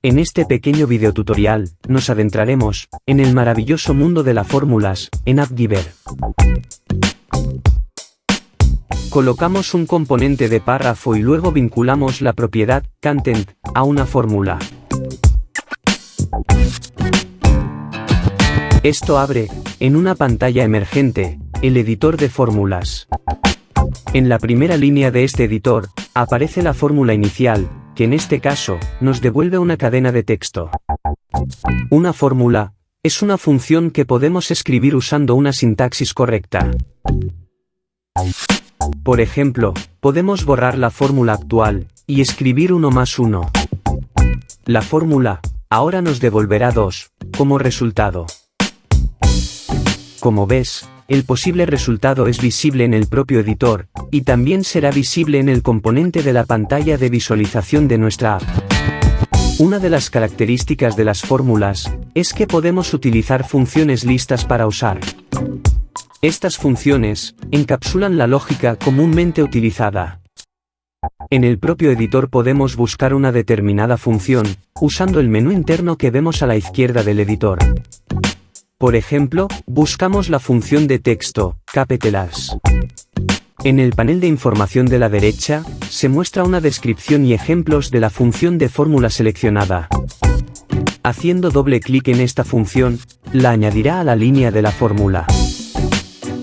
En este pequeño videotutorial, nos adentraremos en el maravilloso mundo de las fórmulas en AppGyver. Colocamos un componente de párrafo y luego vinculamos la propiedad content a una fórmula. Esto abre, en una pantalla emergente, el editor de fórmulas. En la primera línea de este editor, aparece la fórmula inicial, que en este caso, nos devuelve una cadena de texto. Una fórmula es una función que podemos escribir usando una sintaxis correcta. Por ejemplo, podemos borrar la fórmula actual y escribir 1 más 1. La fórmula ahora nos devolverá 2 como resultado. Como ves, el posible resultado es visible en el propio editor, y también será visible en el componente de la pantalla de visualización de nuestra app. Una de las características de las fórmulas es que podemos utilizar funciones listas para usar. Estas funciones encapsulan la lógica comúnmente utilizada. En el propio editor podemos buscar una determinada función, usando el menú interno que vemos a la izquierda del editor. Por ejemplo, buscamos la función de texto, capitals. En el panel de información de la derecha, se muestra una descripción y ejemplos de la función de fórmula seleccionada. Haciendo doble clic en esta función, la añadirá a la línea de la fórmula.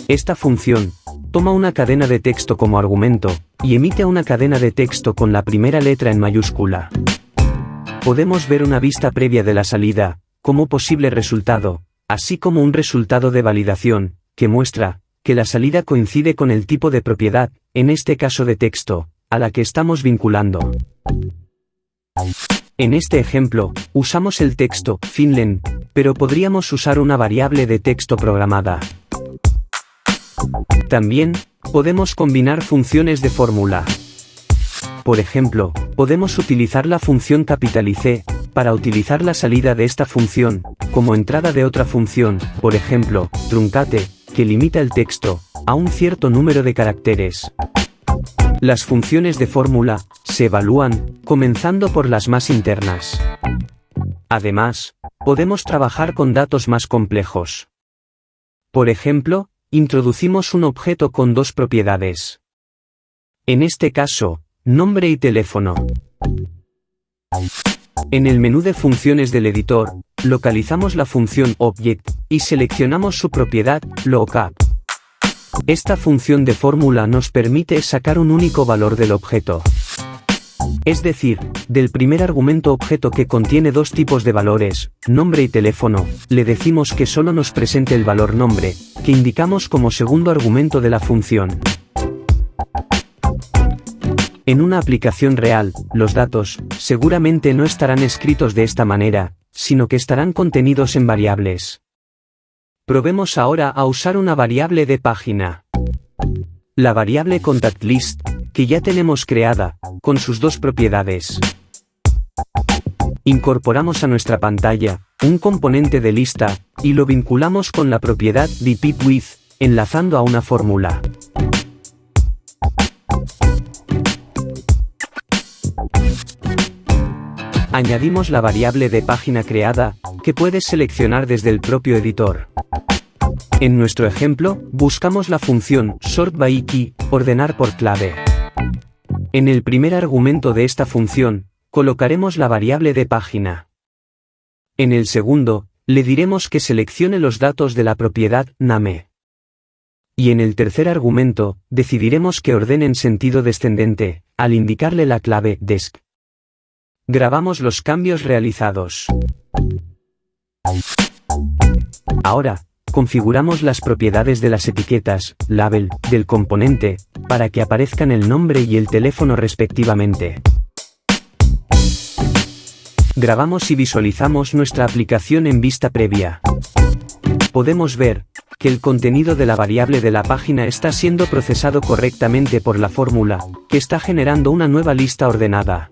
Esta función toma una cadena de texto como argumento, y emite una cadena de texto con la primera letra en mayúscula. Podemos ver una vista previa de la salida, como posible resultado, así como un resultado de validación, que muestra que la salida coincide con el tipo de propiedad, en este caso de texto, a la que estamos vinculando. En este ejemplo, usamos el texto Finland, pero podríamos usar una variable de texto programada. También podemos combinar funciones de fórmula. Por ejemplo, podemos utilizar la función capitalice para utilizar la salida de esta función como entrada de otra función, por ejemplo, truncate, que limita el texto a un cierto número de caracteres. Las funciones de fórmula se evalúan comenzando por las más internas. Además, podemos trabajar con datos más complejos. Por ejemplo, introducimos un objeto con dos propiedades. En este caso, nombre y teléfono. En el menú de funciones del editor, localizamos la función Object, y seleccionamos su propiedad, lookup. Esta función de fórmula nos permite sacar un único valor del objeto. Es decir, del primer argumento objeto que contiene dos tipos de valores, nombre y teléfono, le decimos que solo nos presente el valor nombre, que indicamos como segundo argumento de la función. En una aplicación real, los datos seguramente no estarán escritos de esta manera, sino que estarán contenidos en variables. Probemos ahora a usar una variable de página. La variable contactList, que ya tenemos creada, con sus dos propiedades. Incorporamos a nuestra pantalla un componente de lista, y lo vinculamos con la propiedad repeatWith, enlazando a una fórmula. Añadimos la variable de página creada, que puedes seleccionar desde el propio editor. En nuestro ejemplo, buscamos la función sortByKey, ordenar por clave. En el primer argumento de esta función, colocaremos la variable de página. En el segundo, le diremos que seleccione los datos de la propiedad name. Y en el tercer argumento, decidiremos que ordene en sentido descendente, al indicarle la clave desc. Grabamos los cambios realizados. Ahora, configuramos las propiedades de las etiquetas, label, del componente, para que aparezcan el nombre y el teléfono respectivamente. Grabamos y visualizamos nuestra aplicación en vista previa. Podemos ver que el contenido de la variable de la página está siendo procesado correctamente por la fórmula, que está generando una nueva lista ordenada.